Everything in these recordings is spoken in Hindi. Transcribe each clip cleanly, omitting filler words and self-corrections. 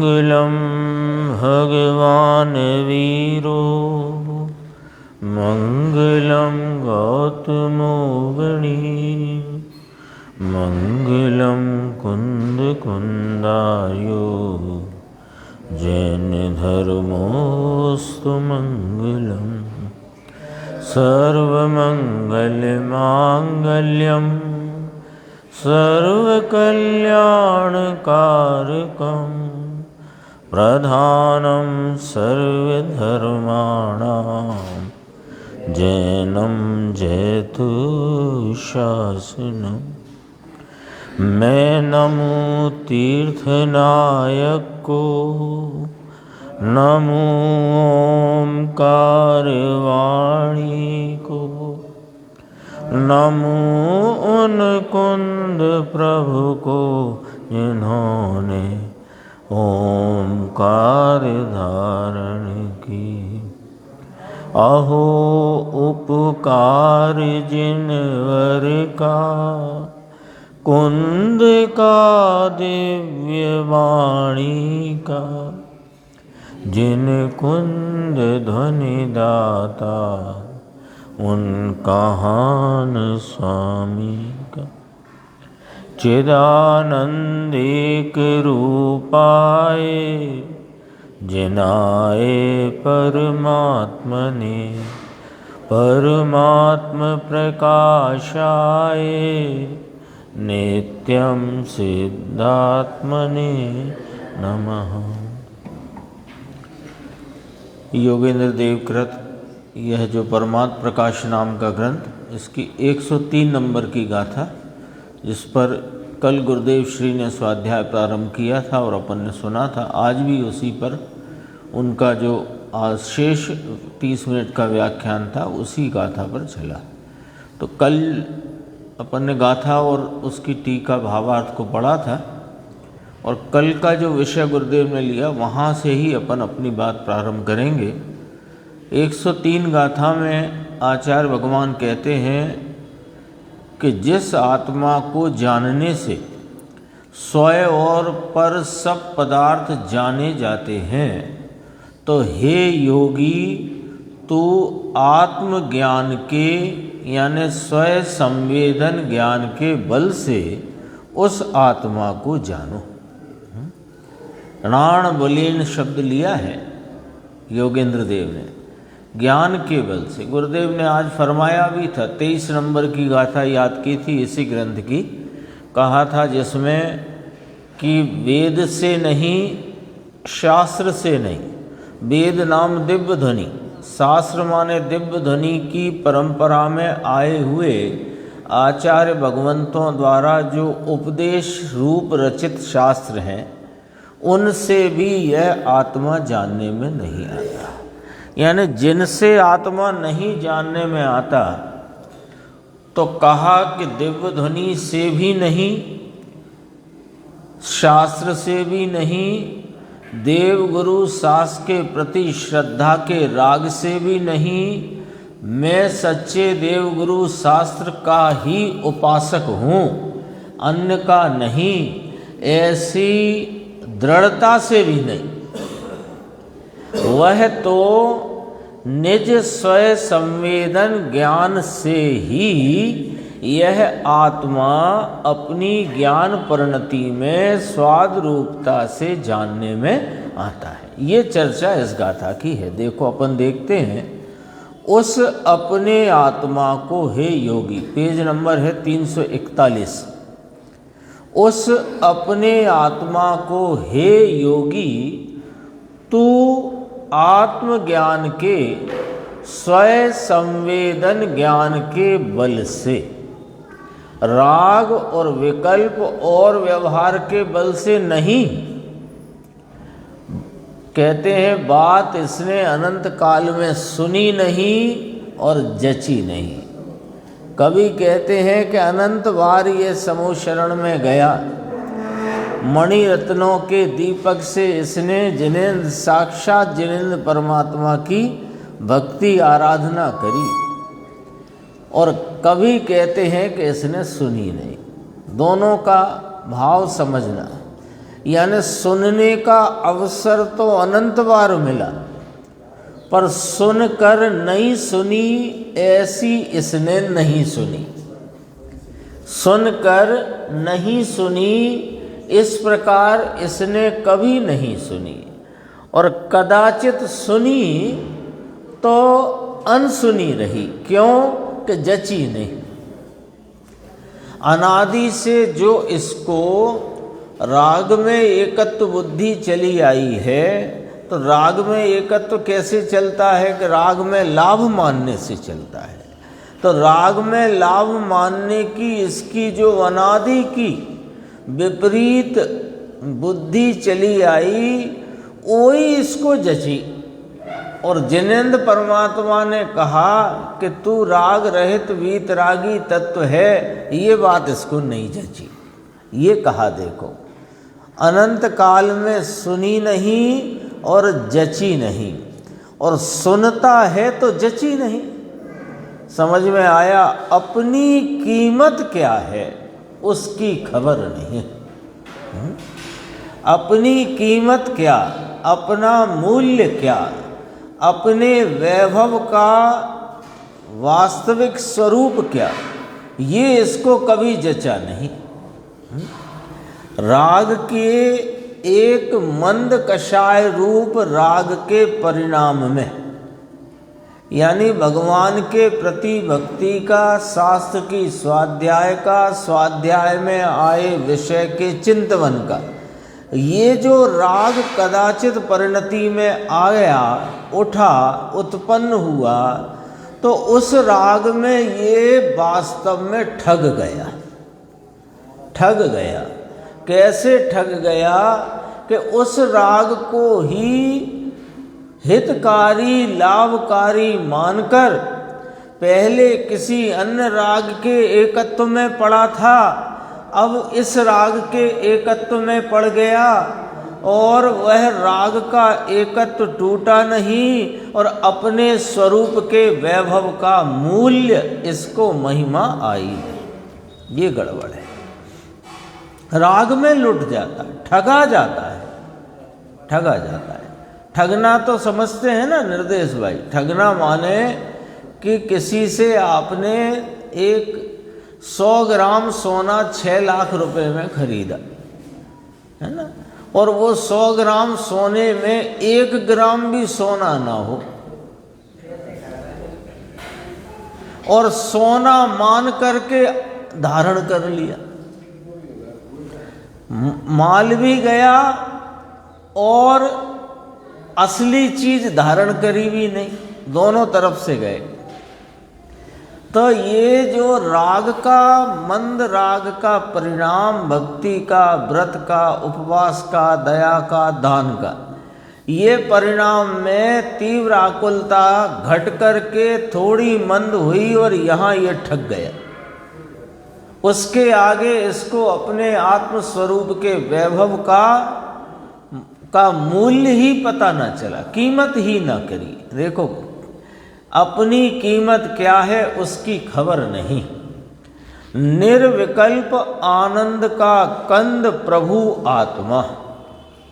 मंगलम भगवान वीरो मंगलम गौतमो गणी मंगलम कुंद कुंदायो जैन धर्मोस्तु मंगलम सर्वमंगल मांगल्यम सर्वकल्याणकारकं प्रधानं सर्वधर्माणां जैनं जयतु शासनम्। मैं नमो तीर्थनायक को, नमो ओंकार वाणी को, नमो उन कुंद प्रभु को जिन्होंने ओंकार धारण की। अहो उपकार जिनवर का, कुंद का दिव्य वाणी का, जिन कुंद ध्वनि दाता उनका हान स्वामी का। चिदानंद एक रूपाए जिनाए परमात्मने, परमात्म प्रकाशाए नित्यं सिद्धात्मने नमः। योगेंद्र देव कृत यह जो परमात्म प्रकाश नाम का ग्रंथ, इसकी 103 नंबर की गाथा, जिस पर कल गुरुदेव श्री ने स्वाध्याय प्रारंभ किया था और अपन ने सुना था। आज भी उसी पर उनका जो आज शेष 30 मिनट का व्याख्यान था उसी गाथा पर चला। तो कल अपन ने गाथा और उसकी टीका भावार्थ को पढ़ा था और कल का जो विषय गुरुदेव ने लिया वहाँ से ही अपन अपनी बात प्रारंभ करेंगे। 103 गाथा में आचार्य भगवान कहते हैं कि जिस आत्मा को जानने से स्वयं और पर सब पदार्थ जाने जाते हैं, तो हे योगी तू आत्मज्ञान के यानी स्वयं संवेदन ज्ञान के बल से उस आत्मा को जानो। प्राण बलीन शब्द लिया है योगेंद्र देव ने, ज्ञान के बल से। गुरुदेव ने आज फरमाया भी था, 23 नंबर की गाथा याद की थी इसी ग्रंथ की, कहा था जिसमें कि वेद से नहीं, शास्त्र से नहीं, वेद नाम दिव्य ध्वनि, शास्त्र माने दिव्य ध्वनि की परंपरा में आए हुए आचार्य भगवंतों द्वारा जो उपदेश रूप रचित शास्त्र हैं, उनसे भी यह आत्मा जानने में नहीं आता। यानी जिनसे आत्मा नहीं जानने में आता, तो कहा कि दिव्य ध्वनि से भी नहीं, शास्त्र से भी नहीं, देव गुरु शास्त्र के प्रति श्रद्धा के राग से भी नहीं, मैं सच्चे देव गुरु शास्त्र का ही उपासक हूँ, अन्य का नहीं, ऐसी दृढ़ता से भी नहीं। वह तो निज स्वयं संवेदन ज्ञान से ही यह आत्मा अपनी ज्ञान परिणति में स्वाद रूपता से जानने में आता है। ये चर्चा इस गाथा की है। देखो अपन देखते हैं, उस अपने आत्मा को हे योगी, पेज नंबर है 341। उस अपने आत्मा को हे योगी तू आत्मज्ञान के स्वयं संवेदन ज्ञान के बल से, राग और विकल्प और व्यवहार के बल से नहीं। कहते हैं बात इसने अनंत काल में सुनी नहीं और जची नहीं। कभी कहते हैं कि अनंत बार ये समूह शरण में गया, मणि रत्नों के दीपक से इसने जिनेंद्र साक्षात जिनेंद्र परमात्मा की भक्ति आराधना करी, और कभी कहते हैं कि इसने सुनी नहीं। दोनों का भाव समझना। यानी सुनने का अवसर तो अनंत बार मिला, पर सुनकर नहीं सुनी ऐसी इसने नहीं सुनी। सुनकर नहीं सुनी इस प्रकार इसने कभी नहीं सुनी, और कदाचित सुनी तो अनसुनी रही। क्यों? कि जची नहीं। अनादि से जो इसको राग में एकत्व बुद्धि चली आई है, तो राग में एकत्व कैसे चलता है? कि राग में लाभ मानने से चलता है। तो राग में लाभ मानने की इसकी जो अनादि की विपरीत बुद्धि चली आई, वही इसको जची। और जिनेंद्र परमात्मा ने कहा कि तू राग रहित वीतरागी तत्व है, ये बात इसको नहीं जची। ये कहा देखो, अनंत काल में सुनी नहीं और जची नहीं, और सुनता है तो जची नहीं। समझ में आया? अपनी कीमत क्या है उसकी खबर नहीं। अपनी कीमत क्या, अपना मूल्य क्या, अपने वैभव का वास्तविक स्वरूप क्या, ये इसको कभी जचा नहीं। राग के एक मंद कषाय रूप राग के परिणाम में, यानी भगवान के प्रति भक्ति का, शास्त्र की स्वाध्याय का, स्वाध्याय में आए विषय के चिंतन का, ये जो राग कदाचित परिणति में आ गया, उठा, उत्पन्न हुआ, तो उस राग में ये वास्तव में ठग गया। ठग गया कैसे? ठग गया कि उस राग को ही हितकारी, लाभकारी मानकर पहले किसी अन्य राग के एकत्व में पड़ा था, अब इस राग के एकत्व में पड़ गया, और वह राग का एकत्व टूटा नहीं, और अपने स्वरूप के वैभव का मूल्य इसको महिमा आई। ये गड़बड़ है। राग में लुट जाता है, ठगा जाता है, ठगा जाता है। ठगना तो समझते हैं ना निर्देश भाई? ठगना माने कि किसी से आपने एक 100 ग्राम सोना 6 लाख रुपए में खरीदा, है ना, और वो 100 ग्राम सोने में 1 ग्राम भी सोना ना हो, और सोना मान करके धारण कर लिया। माल भी गया और असली चीज धारण करी भी नहीं, दोनों तरफ से गए। तो ये जो राग का, मंद राग का परिणाम भक्ति का, व्रत का, उपवास का, दया का, दान का, ये परिणाम में तीव्र आकुलता घट करके थोड़ी मंद हुई और यहाँ ये ठग गया। उसके आगे इसको अपने आत्मस्वरूप के वैभव का मूल्य ही पता न चला, कीमत ही न करी। देखो, अपनी कीमत क्या है उसकी खबर नहीं। निर्विकल्प आनंद का कंद प्रभु आत्मा।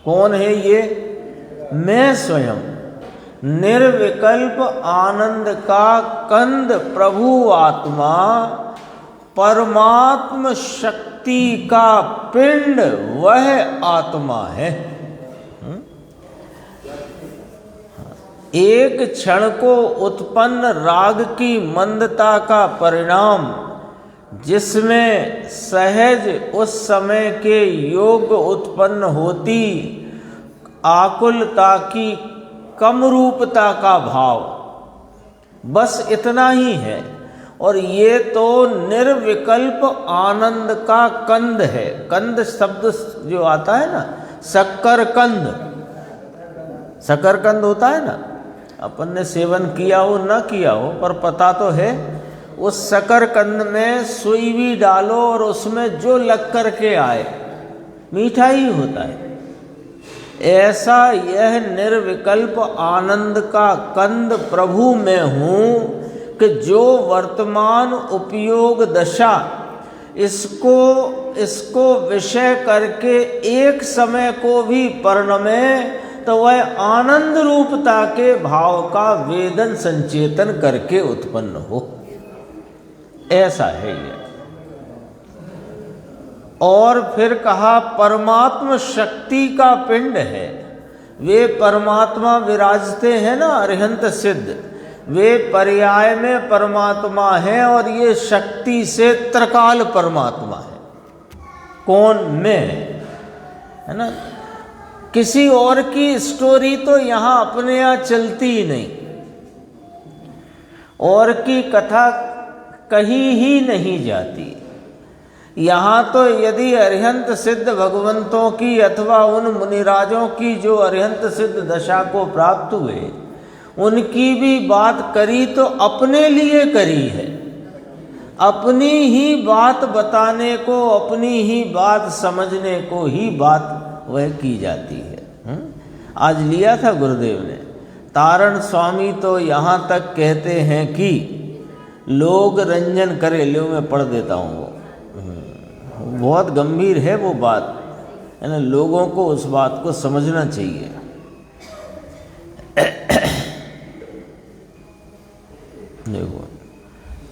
कौन है ये? मैं स्वयं। निर्विकल्प आनंद का कंद प्रभु आत्मा, परमात्म शक्ति का पिंड, वह आत्मा है। एक क्षण को उत्पन्न राग की मंदता का परिणाम, जिसमें सहज उस समय के योग उत्पन्न होती आकुलता की कम रूपता का भाव, बस इतना ही है। और ये तो निर्विकल्प आनंद का कंद है। कंद शब्द जो आता है ना, शक्करकंद, शकरकंद होता है ना, अपन ने सेवन किया हो ना किया हो, पर पता तो है। उस शकरकंद में सुई भी डालो और उसमें जो लग कर के आए, मीठा ही होता है। ऐसा यह निर्विकल्प आनंद का कंद प्रभु में हूँ कि जो वर्तमान उपयोग दशा इसको विषय करके एक समय को भी परिणमे तो वह आनंद रूपता के भाव का वेदन संचेतन करके उत्पन्न हो, ऐसा है ये। और फिर कहा परमात्मा शक्ति का पिंड है, वे परमात्मा विराजते हैं ना अरिहंत सिद्ध, वे पर्याय में परमात्मा है और ये शक्ति से त्रिकाल परमात्मा है। कौन? में, है ना। किसी और की स्टोरी तो यहाँ अपने यहाँ चलती ही नहीं, और की कथा कहीं ही नहीं जाती। यहाँ तो यदि अरिहंत सिद्ध भगवंतों की अथवा उन मुनिराजों की जो अरिहंत सिद्ध दशा को प्राप्त हुए, उनकी भी बात करी तो अपने लिए करी है, अपनी ही बात बताने को, अपनी ही बात समझने को ही बात वह की जाती है। आज लिया था गुरुदेव ने, तारण स्वामी तो यहाँ तक कहते हैं कि लोग रंजन करे, लो मैं पढ़ देता हूँ, वो बहुत गंभीर है वो बात, है ना। लोगों को उस बात को समझना चाहिए। देखो,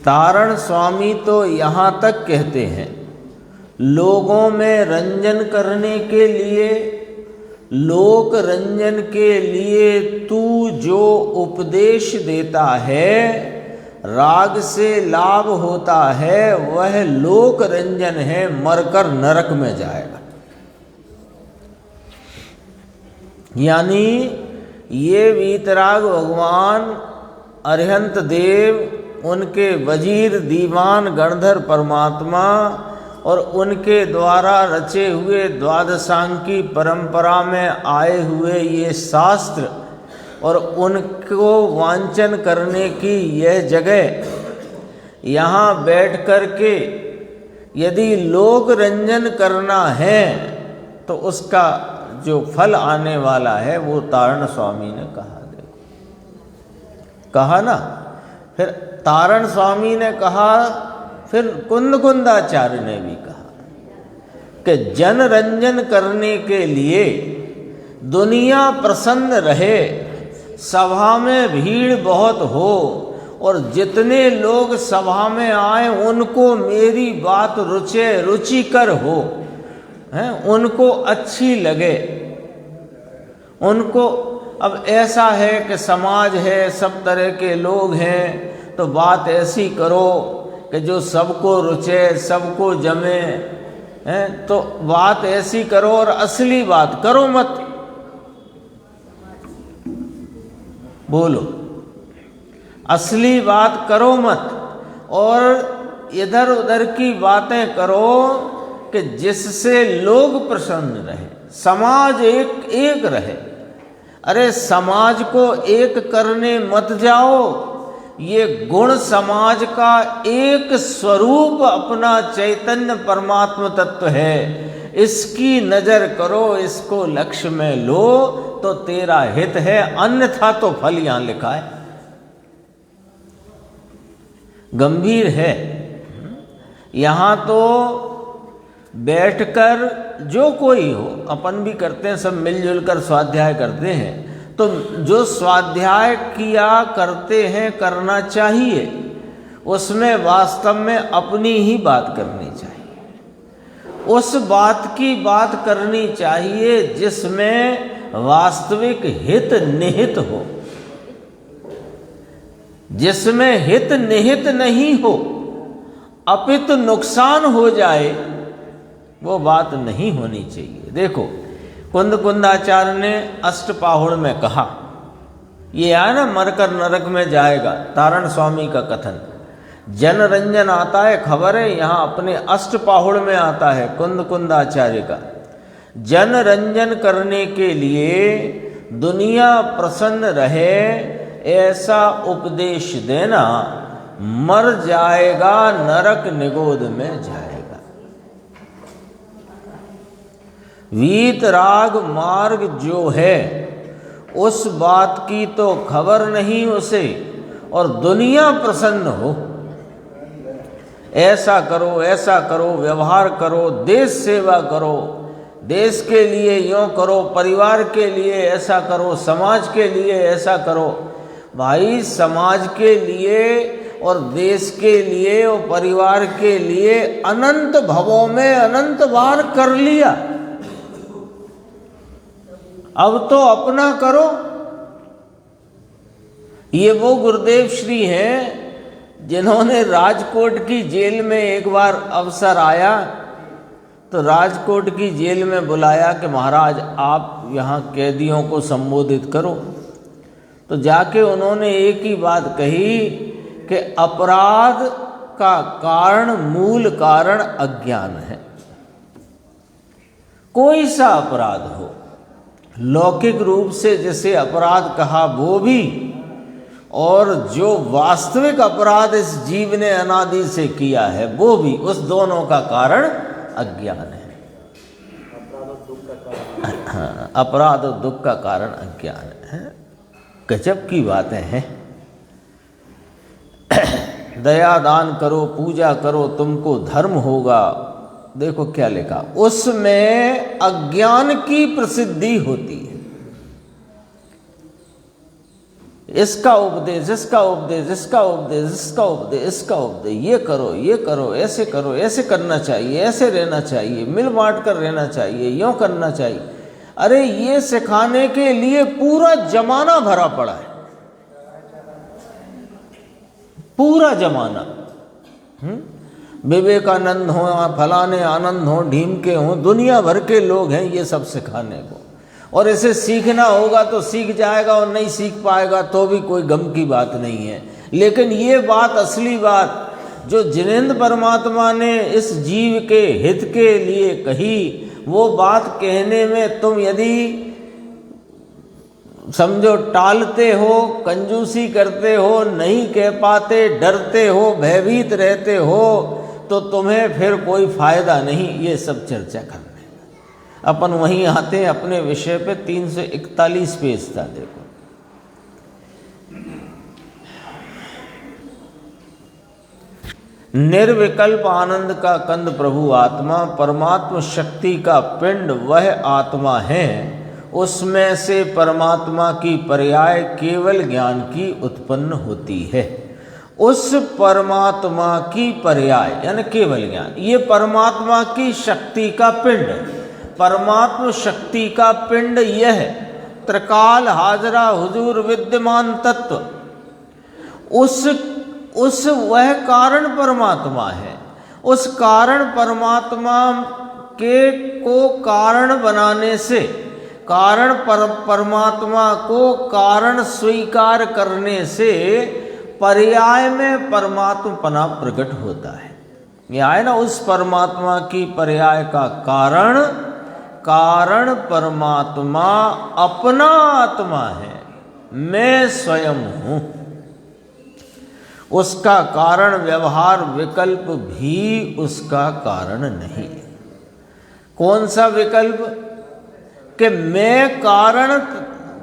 तारण स्वामी तो यहाँ तक कहते हैं, लोगों में रंजन करने के लिए, लोक रंजन के लिए तू जो उपदेश देता है, राग से लाभ होता है, वह लोक रंजन है, मरकर नरक में जाएगा। यानी ये वीतराग भगवान अरिहंत देव, उनके वजीर दीवान गणधर परमात्मा और उनके द्वारा रचे हुए द्वादशांकी परंपरा में आए हुए ये शास्त्र और उनको वांचन करने की यह जगह, यहाँ बैठ कर के यदि लोक रंजन करना है तो उसका जो फल आने वाला है वो तारण स्वामी ने कहा। देखो, कहा ना। फिर तारण स्वामी ने कहा, फिर कुंदकुंदाचार्य ने भी कहा कि जन रंजन करने के लिए दुनिया प्रसन्न रहे, सभा में भीड़ बहुत हो और जितने लोग सभा में आए उनको मेरी बात रुचिकर हो, हैं, उनको अच्छी लगे। उनको अब ऐसा है कि समाज है, सब तरह के लोग हैं, तो बात ऐसी करो कि जो सबको रुचे, सबको जमे, हैं, तो बात ऐसी करो और असली बात करो मत। बोलो, असली बात करो मत, और इधर उधर की बातें करो कि जिससे लोग प्रसन्न रहे, समाज एक रहे। अरे समाज को एक करने मत जाओ, ये गुण समाज का एक स्वरूप अपना चैतन्य परमात्म तत्व है, इसकी नजर करो, इसको लक्ष्य में लो तो तेरा हित है, अन्यथा तो फल यहां लिखा है। गंभीर है। यहां तो बैठकर जो कोई हो, अपन भी करते हैं, सब मिलजुल कर स्वाध्याय करते हैं, तो जो स्वाध्याय किया करते हैं, करना चाहिए, उसमें वास्तव में अपनी ही बात करनी चाहिए। उस बात की बात करनी चाहिए जिसमें वास्तविक हित निहित हो। जिसमें हित निहित नहीं हो, अपितु नुकसान हो जाए, वो बात नहीं होनी चाहिए। देखो, कुंदकुंदाचार्य ने अष्टपाहुड़ में कहा, ये है ना, मरकर नरक में जाएगा, तारण स्वामी का कथन। जन रंजन आता है, खबर है, यहाँ अपने अष्टपाहुड़ में आता है कुंदकुंदाचार्य का। जन रंजन करने के लिए दुनिया प्रसन्न रहे ऐसा उपदेश देना, मर जाएगा, नरक निगोद में जाएगा। वीतराग मार्ग जो है उस बात की तो खबर नहीं उसे, और दुनिया प्रसन्न हो, ऐसा करो, ऐसा करो, व्यवहार करो, देश सेवा करो, देश के लिए यूँ करो, परिवार के लिए ऐसा करो, समाज के लिए ऐसा करो। भाई समाज के लिए और देश के लिए और परिवार के लिए अनंत भवों में अनंत बार कर लिया, अब तो अपना करो। ये वो गुरुदेव श्री हैं जिन्होंने राजकोट की जेल में एक बार अवसर आया तो राजकोट की जेल में बुलाया कि महाराज आप यहाँ कैदियों को संबोधित करो। तो जाके उन्होंने एक ही बात कही कि अपराध का कारण, मूल कारण अज्ञान है। कोई सा अपराध हो, लौकिक रूप से जैसे अपराध कहा वो भी, और जो वास्तविक अपराध इस जीव ने अनादि से किया है वो भी, उस दोनों का कारण अज्ञान है। अपराध और दुख का कारण अज्ञान है। गजब की बातें हैं। दया दान करो, पूजा करो, तुमको धर्म होगा। देखो क्या लिखा, उसमें अज्ञान की प्रसिद्धि होती है। इसका उपदेश, इसका उपदेश, इसका उपदेश, इसका उपदेश, इसका उपदेश, ये करो, ये करो, ऐसे करो, ऐसे करना चाहिए, ऐसे रहना चाहिए, मिल बांट कर रहना चाहिए, यूँ करना चाहिए। अरे ये सिखाने के लिए पूरा जमाना भरा पड़ा है, पूरा जमाना। विवेकानंद हो, फलाने आनंद हो, ढीम के हो, दुनिया भर के लोग हैं ये सब सिखाने को। और इसे सीखना होगा तो सीख जाएगा, और नहीं सीख पाएगा तो भी कोई गम की बात नहीं है। लेकिन ये बात, असली बात जो जिनेंद्र परमात्मा ने इस जीव के हित के लिए कही, वो बात कहने में तुम यदि समझो टालते हो, कंजूसी करते हो, नहीं कह पाते, डरते हो, भयभीत रहते हो, तो तुम्हें फिर कोई फायदा नहीं ये सब चर्चा करने। अपन वहीं आते हैं अपने विषय पे। 341 पेज था, देखो। निर्विकल्प आनंद का कंद प्रभु आत्मा, परमात्मा शक्ति का पिंड वह आत्मा है, उसमें से परमात्मा की पर्याय केवल ज्ञान की उत्पन्न होती है। उस परमात्मा की पर्याय यानी केवल ज्ञान, ये परमात्मा की शक्ति का पिंड है। परमात्मा शक्ति का पिंड यह त्रिकाल हाजरा हुजूर विद्यमान तत्व, उस वह कारण परमात्मा है। उस कारण परमात्मा के को कारण बनाने से, कारण परमात्मा को कारण स्वीकार करने से पर्याय में परमात्मपना प्रकट होता है। यह है ना, उस परमात्मा की पर्याय का कारण, कारण परमात्मा अपना आत्मा है, मैं स्वयं हूँ। उसका कारण व्यवहार विकल्प भी उसका कारण नहीं। कौन सा विकल्प? कि मैं कारण,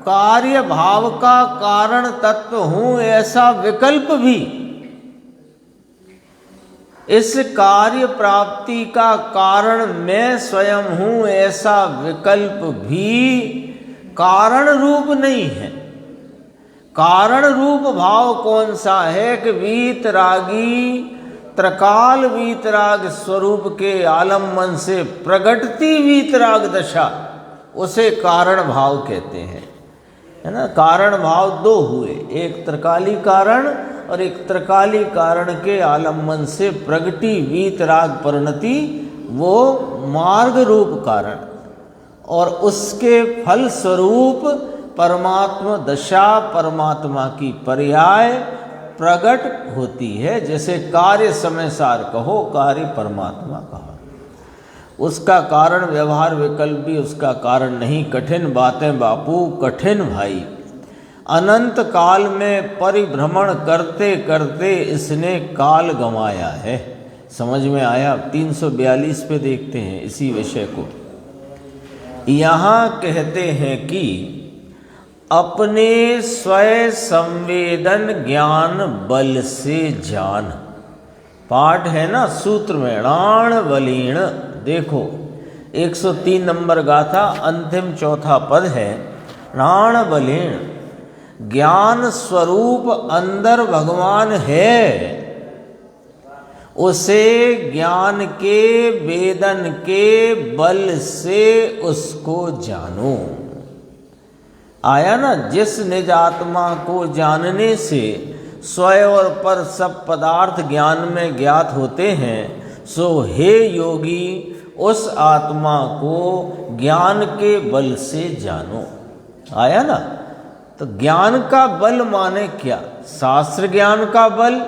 कार्य भाव का कारण तत्व हूं, ऐसा विकल्प भी, इस कार्य प्राप्ति का कारण मैं स्वयं हूं, ऐसा विकल्प भी कारण रूप नहीं है। कारण रूप भाव कौन सा है? कि वीतरागी त्रकाल वीतराग स्वरूप के आलम्बन से प्रगटती वीतराग दशा, उसे कारण भाव कहते हैं, है ना। कारण भाव दो हुए, एक त्रिकाली कारण और एक त्रिकाली कारण के आलम्बन से प्रगटी वीतराग परिणति, वो मार्ग रूप कारण, और उसके फल स्वरूप परमात्मा दशा, परमात्मा की पर्याय प्रकट होती है। जैसे कार्य समय सार कहो, कार्य परमात्मा कहो। उसका कारण व्यवहार विकल्प भी उसका कारण नहीं। कठिन बातें बापू, कठिन भाई। अनंत काल में परिभ्रमण करते करते इसने काल गंवाया है। समझ में आया? 342 पे देखते हैं इसी विषय को। यहाँ कहते हैं कि अपने स्वयं संवेदन ज्ञान बल से जान। पाठ है ना सूत्र में, णाण बलीण। देखो 103 नंबर गाथा, अंतिम चौथा पद है, णाण बलीण। ज्ञान स्वरूप अंदर भगवान है, उसे ज्ञान के वेदन के बल से उसको जानो। आया ना, जिस निज आत्मा को जानने से स्वयं और पर सब पदार्थ ज्ञान में ज्ञात होते हैं, सो हे योगी उस आत्मा को ज्ञान के बल से जानो। आया ना, तो ज्ञान का बल माने क्या? शास्त्र ज्ञान का बल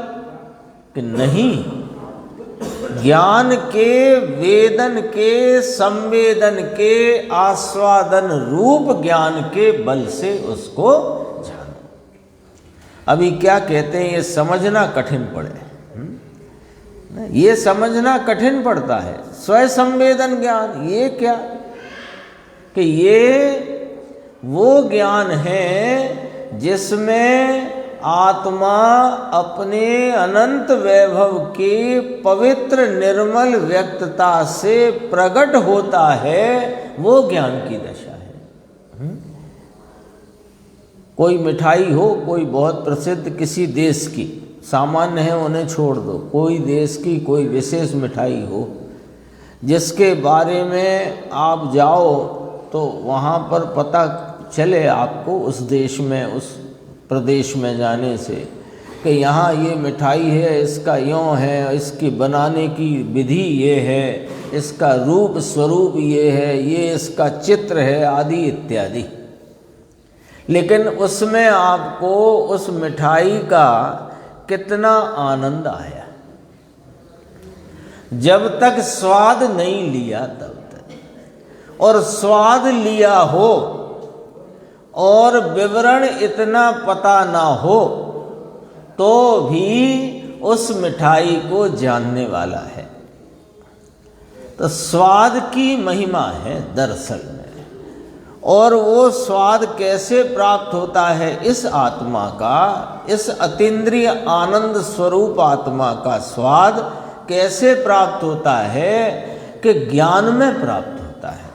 कि नहीं, ज्ञान के वेदन के संवेदन के आस्वादन रूप ज्ञान के बल से उसको जानो। अभी क्या कहते हैं, ये समझना कठिन पड़े, ये समझना कठिन पड़ता है। स्वयं संवेदन ज्ञान ये क्या, कि ये वो ज्ञान है जिसमें आत्मा अपने अनंत वैभव के पवित्र निर्मल व्यक्तता से प्रकट होता है, वो ज्ञान की दशा है। कोई मिठाई हो, कोई बहुत प्रसिद्ध किसी देश की, सामान्य है उन्हें छोड़ दो, कोई देश की कोई विशेष मिठाई हो जिसके बारे में आप जाओ तो वहाँ पर पता चले आपको, उस देश में उस प्रदेश में जाने से, कि यहाँ ये मिठाई है, इसका यों है, इसकी बनाने की विधि ये है, इसका रूप स्वरूप ये है, ये इसका चित्र है, आदि इत्यादि। लेकिन उसमें आपको उस मिठाई का कितना आनंद आया, जब तक स्वाद नहीं लिया तब तक। और स्वाद लिया हो और विवरण इतना पता ना हो तो भी उस मिठाई को जानने वाला है। तो स्वाद की महिमा है दरअसल में। और वो स्वाद कैसे प्राप्त होता है? इस आत्मा का, इस अतीन्द्रिय आनंद स्वरूप आत्मा का स्वाद कैसे प्राप्त होता है? कि ज्ञान में प्राप्त होता है।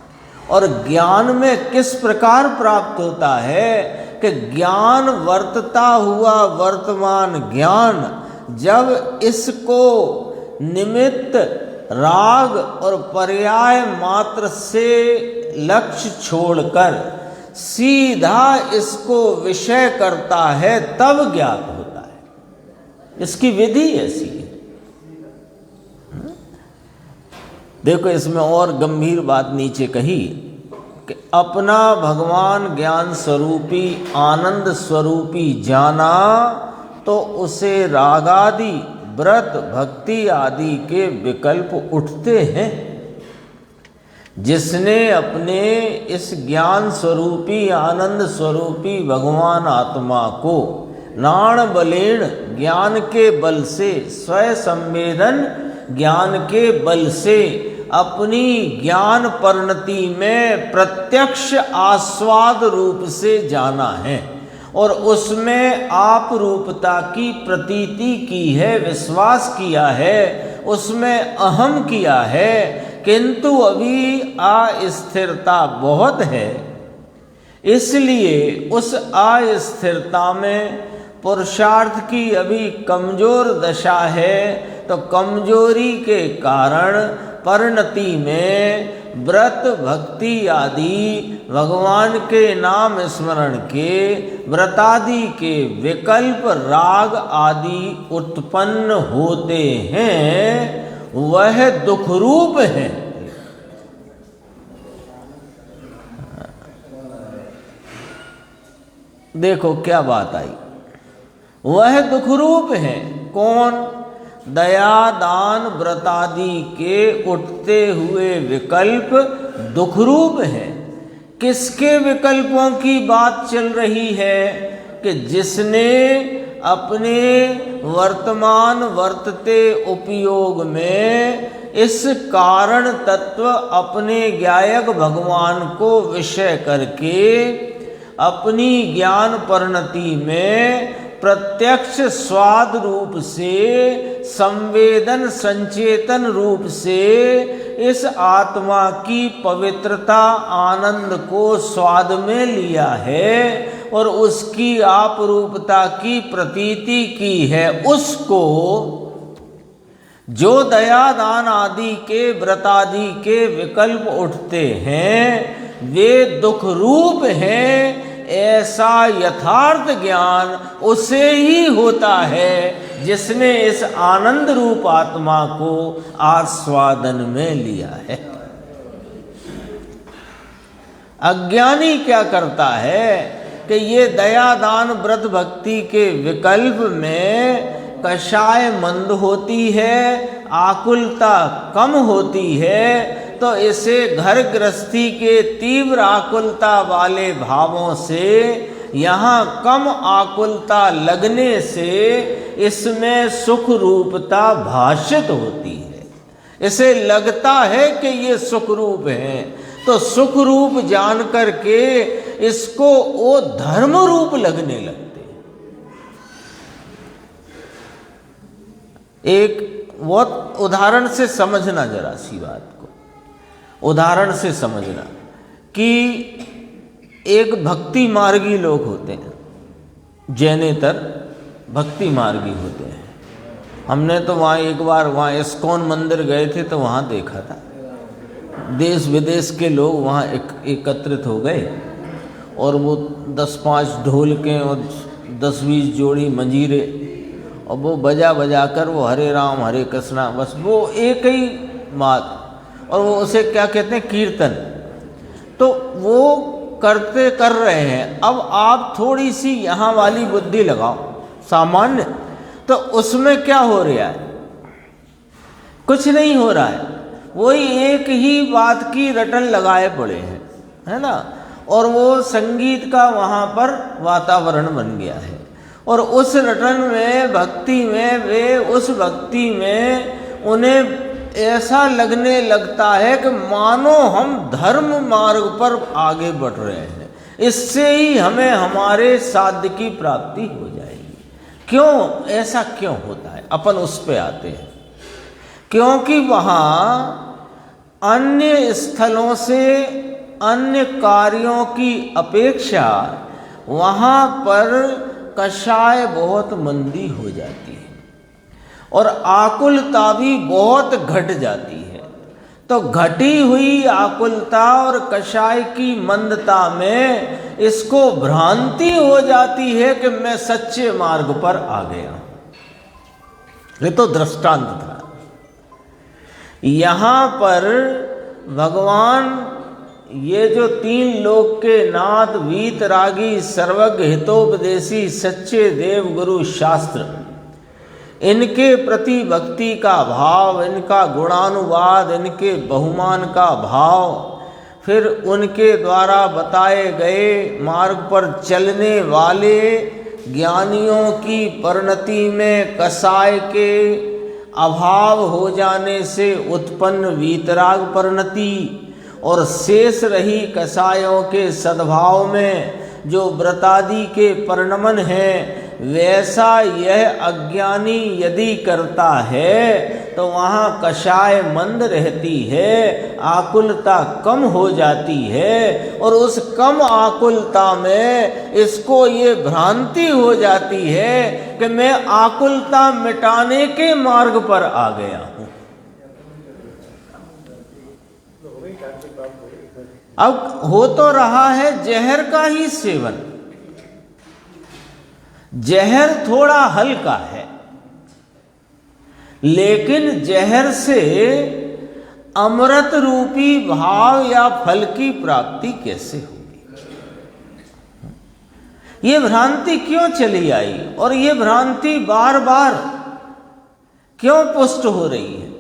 और ज्ञान में किस प्रकार प्राप्त होता है? कि ज्ञान वर्तता हुआ वर्तमान ज्ञान जब इसको निमित्त राग और पर्याय मात्र से लक्ष्य छोड़कर सीधा इसको विषय करता है, तब ज्ञात होता है। इसकी विधि ऐसी है। देखो इसमें और गंभीर बात नीचे कही कि अपना भगवान ज्ञान स्वरूपी आनंद स्वरूपी जाना तो उसे रागादि व्रत भक्ति आदि के विकल्प उठते हैं। जिसने अपने इस ज्ञान स्वरूपी आनंद स्वरूपी भगवान आत्मा को नाण बलेण ज्ञान के बल से, स्वयं संवेदन ज्ञान के बल से अपनी ज्ञान परिणति में प्रत्यक्ष आस्वाद रूप से जाना है और उसमें आप रूपता की प्रतीति की है, विश्वास किया है, उसमें अहम किया है, किंतु अभी अस्थिरता बहुत है। इसलिए उस अस्थिरता में पुरुषार्थ की अभी कमजोर दशा है। तो कमजोरी के कारण परिणति में व्रत भक्ति आदि भगवान के नाम स्मरण के व्रतादि के विकल्प राग आदि उत्पन्न होते हैं, वह दुख रूप है। देखो क्या बात आई, वह दुख रूप है। कौन? दया दान व्रतादि के उठते हुए विकल्प दुख रूप है। किसके विकल्पों की बात चल रही है? कि जिसने अपने वर्तमान वर्तते उपयोग में इस कारण तत्व अपने ज्ञायक भगवान को विषय करके अपनी ज्ञान परिणति में प्रत्यक्ष स्वाद रूप से संवेदन संचेतन रूप से इस आत्मा की पवित्रता आनंद को स्वाद में लिया है और उसकी आपरूपता की प्रतीति की है, उसको जो दया दान आदि के व्रत आदि के विकल्प उठते हैं वे दुख रूप हैं, ऐसा यथार्थ ज्ञान उसे ही होता है जिसने इस आनंद रूप आत्मा को आस्वादन में लिया है। अज्ञानी क्या करता है कि ये दया दान व्रत भक्ति के विकल्प में कषाय मंद होती है, आकुलता कम होती है, तो इसे घर गृहस्थी के तीव्र आकुलता वाले भावों से यहाँ कम आकुलता लगने से इसमें सुख रूपता भाषित होती है। इसे लगता है कि ये सुख रूप है, तो सुख रूप जान करके इसको वो धर्म रूप लगने लगते। एक बहुत उदाहरण से समझना, जरा सी बात को उदाहरण से समझना कि एक भक्ति मार्गी लोग होते हैं, जैनेतर भक्ति मार्गी होते हैं। हमने तो वहाँ एक बार वहाँ इस्कॉन मंदिर गए थे तो वहाँ देखा था, देश विदेश के लोग वहाँ एकत्रित हो गए और वो 10-5 ढोल के और 10-20 जोड़ी मंजीरे और वो बजा बजा कर वो हरे राम हरे कृष्णा, बस वो एक ही बात, और वो उसे क्या कहते हैं, कीर्तन। तो वो करते कर रहे हैं। अब आप थोड़ी सी यहाँ वाली बुद्धि लगाओ सामान्य, तो उसमें क्या हो रहा है, कुछ नहीं हो रहा है, वही एक ही बात की रटन लगाए पड़े हैं, है ना। और वो संगीत का वहाँ पर वातावरण बन गया है और उस रटन में भक्ति में वे उस भक्ति में उन्हें ऐसा लगने लगता है कि मानो हम धर्म मार्ग पर आगे बढ़ रहे हैं, इससे ही हमें हमारे साध्य की प्राप्ति हो जाएगी। क्यों ऐसा क्यों होता है, अपन उस पे आते हैं। क्योंकि वहाँ अन्य स्थलों से अन्य कार्यों की अपेक्षा वहाँ पर कषाय बहुत मंदी हो जाती है और आकुलता भी बहुत घट जाती है। तो घटी हुई आकुलता और कषाय की मंदता में इसको भ्रांति हो जाती है कि मैं सच्चे मार्ग पर आ गया। ये तो दृष्टांत था। यहाँ पर भगवान ये जो 3 लोक के नाथ वीतरागी सर्वज्ञ हितोपदेशी सच्चे देव गुरु शास्त्र, इनके प्रति भक्ति का भाव, इनका गुणानुवाद, इनके बहुमान का भाव, फिर उनके द्वारा बताए गए मार्ग पर चलने वाले ज्ञानियों की परिणति में कषाय के अभाव हो जाने से उत्पन्न वीतराग परिणति और शेष रही कषायों के सद्भाव में जो व्रतादि के परिणमन हैं, वैसा यह अज्ञानी यदि करता है तो वहाँ कषाय मंद रहती है, आकुलता कम हो जाती है और उस कम आकुलता में इसको ये भ्रांति हो जाती है कि मैं आकुलता मिटाने के मार्ग पर आ गया हूँ। अब हो तो रहा है जहर का ही सेवन, जहर थोड़ा हल्का है, लेकिन जहर से अमृत रूपी भाव या फल की प्राप्ति कैसे होगी? ये भ्रांति क्यों चली आई और ये भ्रांति बार बार क्यों पुष्ट हो रही है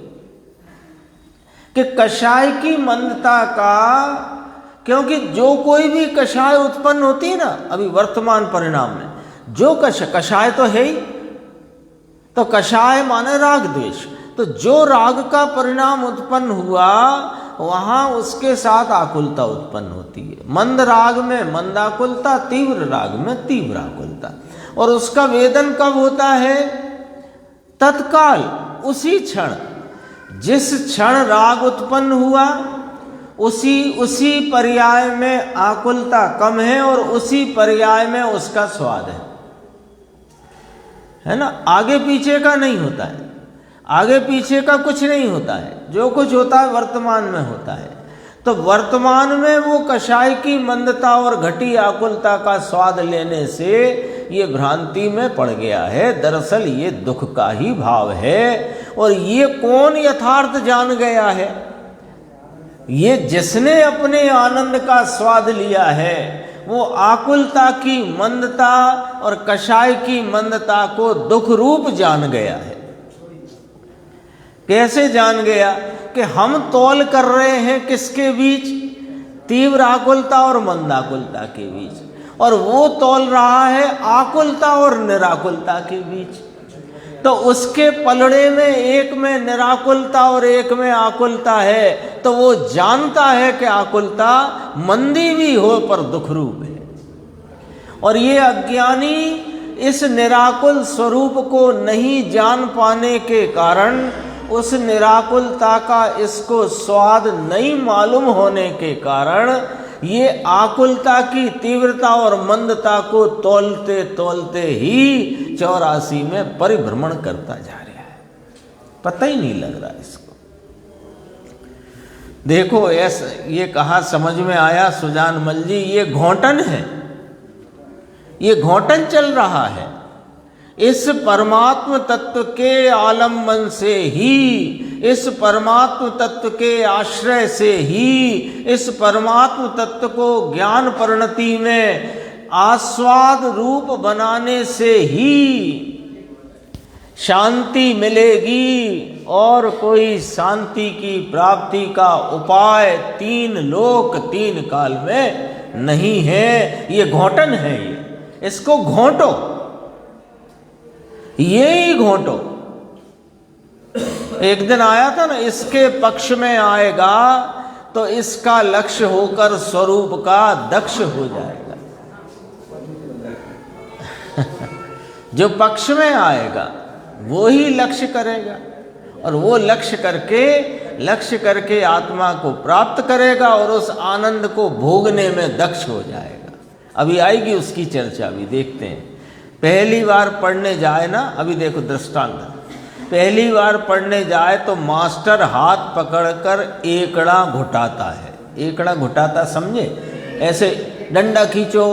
कि कषाय की मंदता का, क्योंकि जो कोई भी कषाय उत्पन्न होती है ना, अभी वर्तमान परिणाम में जो कषाय तो है ही, तो कषाय माने राग द्वेष, तो जो राग का परिणाम उत्पन्न हुआ वहाँ उसके साथ आकुलता उत्पन्न होती है। मंद राग में मंद आकुलता, तीव्र राग में तीव्र आकुलता। और उसका वेदन कब होता है? तत्काल उसी क्षण, जिस क्षण राग उत्पन्न हुआ उसी पर्याय में आकुलता कम है और उसी पर्याय में उसका स्वाद है ना। आगे पीछे का नहीं होता है, आगे पीछे का कुछ नहीं होता है, जो कुछ होता है वर्तमान में होता है। तो वर्तमान में वो कषाय की मंदता और घटी आकुलता का स्वाद लेने से ये भ्रांति में पड़ गया है। दरअसल ये दुख का ही भाव है। और ये कौन यथार्थ जान गया है? ये जिसने अपने आनंद का स्वाद लिया है वो आकुलता की मंदता और कषाय की मंदता को दुख रूप जान गया है। कैसे जान गया? कि हम तौल कर रहे हैं किसके बीच? तीव्र आकुलता और मंदाकुलता के बीच, और वो तौल रहा है आकुलता और निराकुलता के बीच। तो उसके पलड़े में एक में निराकुलता और एक में आकुलता है, तो वो जानता है कि आकुलता मंदी भी हो पर दुख रूप है। और ये अज्ञानी इस निराकुल स्वरूप को नहीं जान पाने के कारण, उस निराकुलता का इसको स्वाद नहीं मालूम होने के कारण ये आकुलता की तीव्रता और मंदता को तौलते तौलते ही 84 में परिभ्रमण करता जा रहा है, पता ही नहीं लग रहा इसको। देखो ऐसा ये कहा समझ में आया सुजान मल जी, ये घोंटन है, ये घोंटन चल रहा है। इस परमात्म तत्व के आलम्बन से ही, इस परमात्म तत्व के आश्रय से ही, इस परमात्म तत्व को ज्ञान परिणति में आस्वाद रूप बनाने से ही शांति मिलेगी। और कोई शांति की प्राप्ति का उपाय 3 लोक 3 काल में नहीं है। ये घोंटन है, ये इसको घोंटो, ये ही घोंटो। एक दिन आया था ना, इसके पक्ष में आएगा तो इसका लक्ष्य होकर स्वरूप का दक्ष हो जाएगा। जो पक्ष में आएगा वो ही लक्ष्य करेगा, और वो लक्ष्य करके आत्मा को प्राप्त करेगा और उस आनंद को भोगने में दक्ष हो जाएगा। अभी आएगी उसकी चर्चा, अभी देखते हैं। पहली बार पढ़ने जाए ना, अभी देखो दृष्टांत, पहली बार पढ़ने जाए तो मास्टर हाथ पकड़कर एकड़ा घुटाता है। एकड़ा घुटाता समझे? ऐसे डंडा खींचो,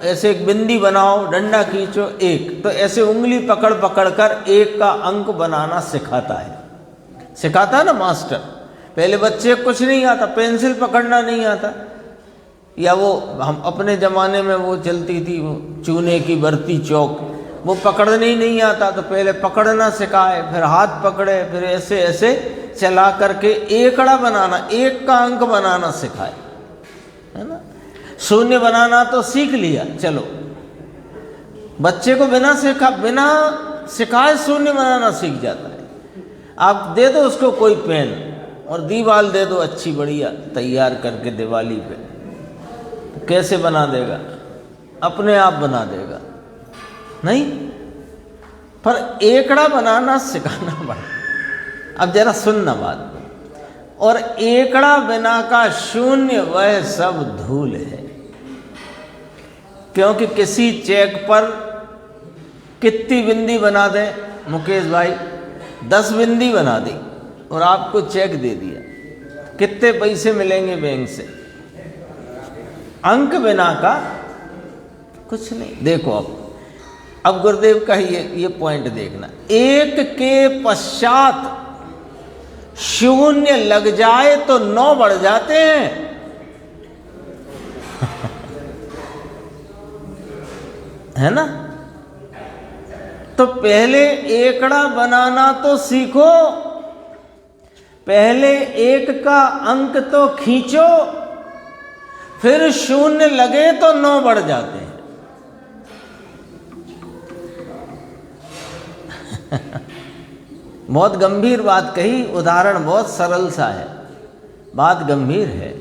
ऐसे एक बिंदी बनाओ, डंडा खींचो एक, तो ऐसे उंगली पकड़ पकड़ कर एक का अंक बनाना सिखाता है। सिखाता है ना मास्टर। पहले बच्चे कुछ नहीं आता, पेंसिल पकड़ना नहीं आता, या वो हम अपने ज़माने में वो चलती थी वो चूने की बरती चौक, वो पकड़ने ही नहीं आता, तो पहले पकड़ना सिखाए, फिर हाथ पकड़े, फिर ऐसे ऐसे चला करके एकड़ा बनाना, एक का अंक बनाना सिखाए, है ना। शून्य बनाना तो सीख लिया, चलो बच्चे को बिना सिखाए शून्य बनाना सीख जाता है। आप दे दो उसको कोई पेन और दीवाल दे दो अच्छी बढ़िया तैयार करके दिवाली पे, कैसे बना देगा? अपने आप बना देगा नहीं, पर एकड़ा बनाना सिखाना पड़ा। अब जरा सुनना बात। और एकड़ा बिना का शून्य वह सब धूल है। क्योंकि किसी चेक पर कितनी बिंदी बना दे मुकेश भाई, 10 बिंदी बना दी और आपको चेक दे दिया, कितने पैसे मिलेंगे बैंक से? अंक बिना का कुछ नहीं। देखो अब गुरुदेव का ये पॉइंट देखना, एक के पश्चात शून्य लग जाए तो 9 बढ़ जाते हैं। है ना। तो पहले एकड़ा बनाना तो सीखो, पहले एक का अंक तो खींचो, फिर शून्य लगे तो 9 बढ़ जाते हैं। बहुत गंभीर बात कही, उदाहरण बहुत सरल सा है, बात गंभीर है।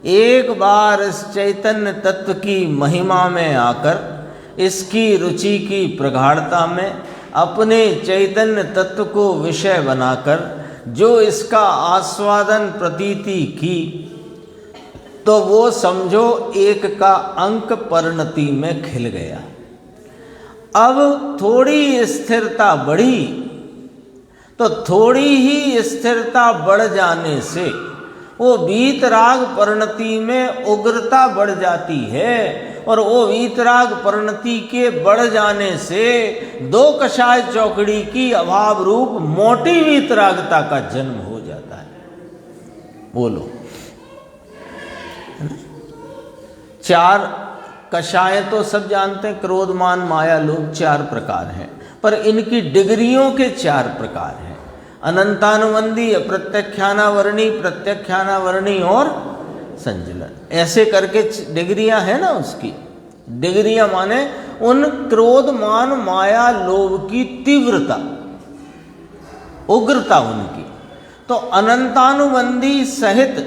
एक बार इस चैतन्य तत्व की महिमा में आकर, इसकी रुचि की प्रगाढ़ता में अपने चैतन्य तत्व को विषय बनाकर जो इसका आस्वादन प्रतीति की, तो वो समझो एक का अंक परिणति में खिल गया। अब थोड़ी स्थिरता बढ़ी, तो थोड़ी ही स्थिरता बढ़ जाने से वो वीतराग परिणति में उग्रता बढ़ जाती है, और वो वीतराग परिणति के बढ़ जाने से दो कषाय चौकड़ी की अभाव रूप मोटी वीतरागता का जन्म हो जाता है। बोलो, चार कषाय तो सब जानते हैं, क्रोध मान माया लोभ, चार प्रकार हैं, पर इनकी डिग्रियों के चार प्रकार हैं। अनंतानुबंधी, अप्रत्यख्यानावर्णी, प्रत्यख्यानावर्णी और संजलन, ऐसे करके डिग्रियां हैं ना। उसकी डिग्रियां माने उन क्रोध मान माया लोभ की तीव्रता, उग्रता उनकी। तो अनंतानुबंधी सहित,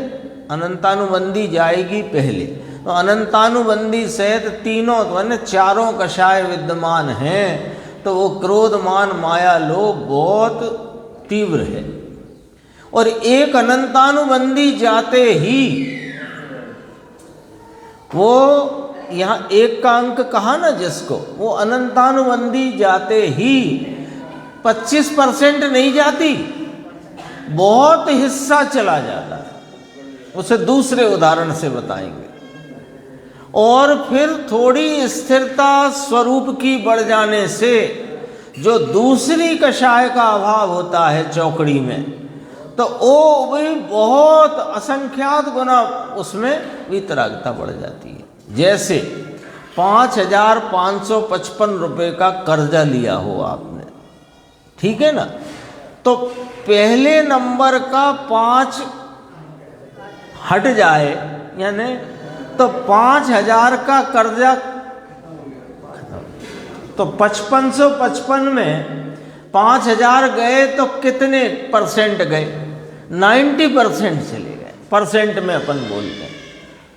अनंतानुबंधी जाएगी पहले, तो अनंतानुबंधी सहित तीनों वन चारों कषाय विद्यमान हैं, तो वो क्रोध मान माया लोभ बहुत तीव्र है। और एक अनंतानुबंधी जाते ही, वो यहां एक का अंक कहा ना जिसको, वो अनंतानुबंधी जाते ही 25% नहीं जाती, बहुत हिस्सा चला जाता है। उसे दूसरे उदाहरण से बताएंगे। और फिर थोड़ी स्थिरता स्वरूप की बढ़ जाने से जो दूसरी कषाय का अभाव होता है चौकड़ी में, तो वो भी बहुत असंख्यात गुना उसमें वीतरागता बढ़ जाती है। जैसे 5,555 रुपये का कर्जा लिया हो आपने, ठीक है ना, तो पहले नंबर का 5 हट जाए, यानी तो 5,000 का कर्जा, तो 5555 में 5,000 गए तो कितने परसेंट गए? 90% चले गए। परसेंट में अपन बोलते हैं,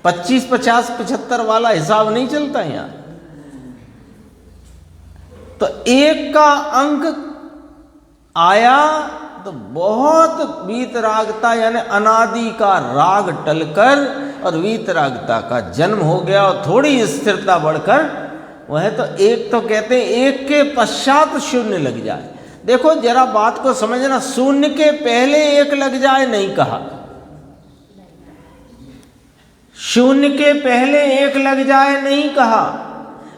25, 50, 75 वाला हिसाब नहीं चलता यहाँ। तो एक का अंक आया तो बहुत वीतरागता, यानी अनादि का राग टलकर और वीतरागता का जन्म हो गया, और थोड़ी स्थिरता बढ़कर वह तो एक, तो कहते हैं एक के पश्चात शून्य लग जाए। देखो जरा बात को समझना, शून्य के पहले एक लग जाए नहीं कहा, शून्य के पहले एक लग जाए नहीं कहा,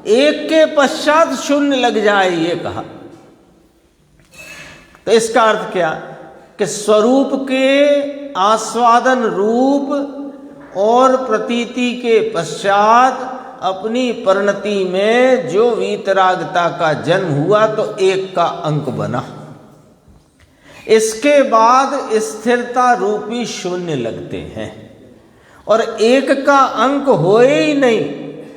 एक के पश्चात शून्य लग जाए ये कहा। तो इसका अर्थ क्या कि स्वरूप के आस्वादन रूप और प्रतीति के पश्चात अपनी परिणति में जो वीतरागता का जन्म हुआ, तो एक का अंक बना। इसके बाद स्थिरता रूपी शून्य लगते हैं, और एक का अंक होए ही नहीं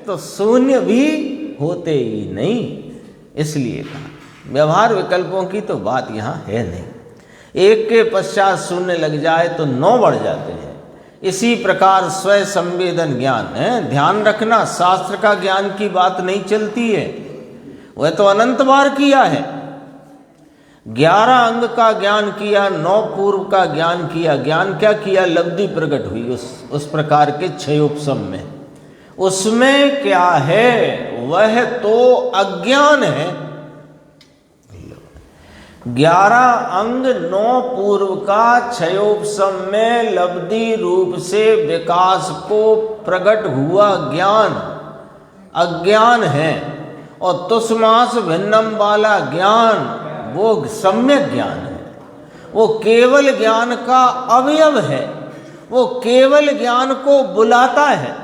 तो शून्य भी होते ही नहीं। इसलिए कहा व्यवहार विकल्पों की तो बात यहाँ है नहीं। एक के पश्चात शून्य लग जाए तो 9 बढ़ जाते हैं। इसी प्रकार स्वयं संवेदन ज्ञान है, ध्यान रखना, शास्त्र का ज्ञान की बात नहीं चलती है, वह तो अनंत बार किया है। 11 अंग का ज्ञान किया, 9 पूर्व का ज्ञान किया। ज्ञान क्या किया? लब्धि प्रकट हुई उस प्रकार के क्षयोपशम में। उसमें क्या है? वह तो अज्ञान है। 11 अंग 9 पूर्व का क्षयोपशम में लब्धि रूप से विकास को प्रकट हुआ ज्ञान अज्ञान है, और तुष्मास भिन्नम वाला ज्ञान वो सम्यक ज्ञान है। वो केवल ज्ञान का अवयव है, वो केवल ज्ञान को बुलाता है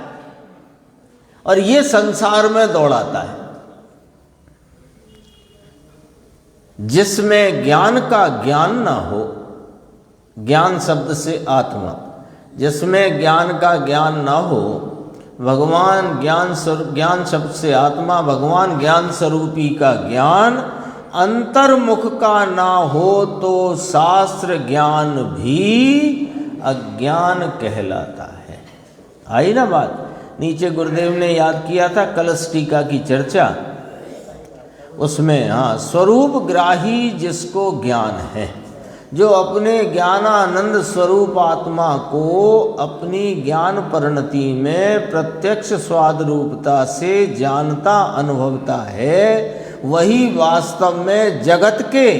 और ये संसार में दौड़ाता है। जिसमें ज्ञान का ज्ञान ना हो, ज्ञान शब्द से आत्मा, जिसमें ज्ञान का ज्ञान ना हो, भगवान ज्ञान स्वरूप, ज्ञान शब्द से आत्मा, भगवान ज्ञान स्वरूपी का ज्ञान अंतर्मुख का ना हो तो शास्त्र ज्ञान भी अज्ञान कहलाता है। आई ना बात? नीचे गुरुदेव ने याद किया था कलश टीका की चर्चा। उसमें, हाँ, स्वरूप ग्राही जिसको ज्ञान है, जो अपने ज्ञानानंद स्वरूप आत्मा को अपनी ज्ञान परिणति में प्रत्यक्ष स्वाद रूपता से जानता अनुभवता है, वही वास्तव में जगत के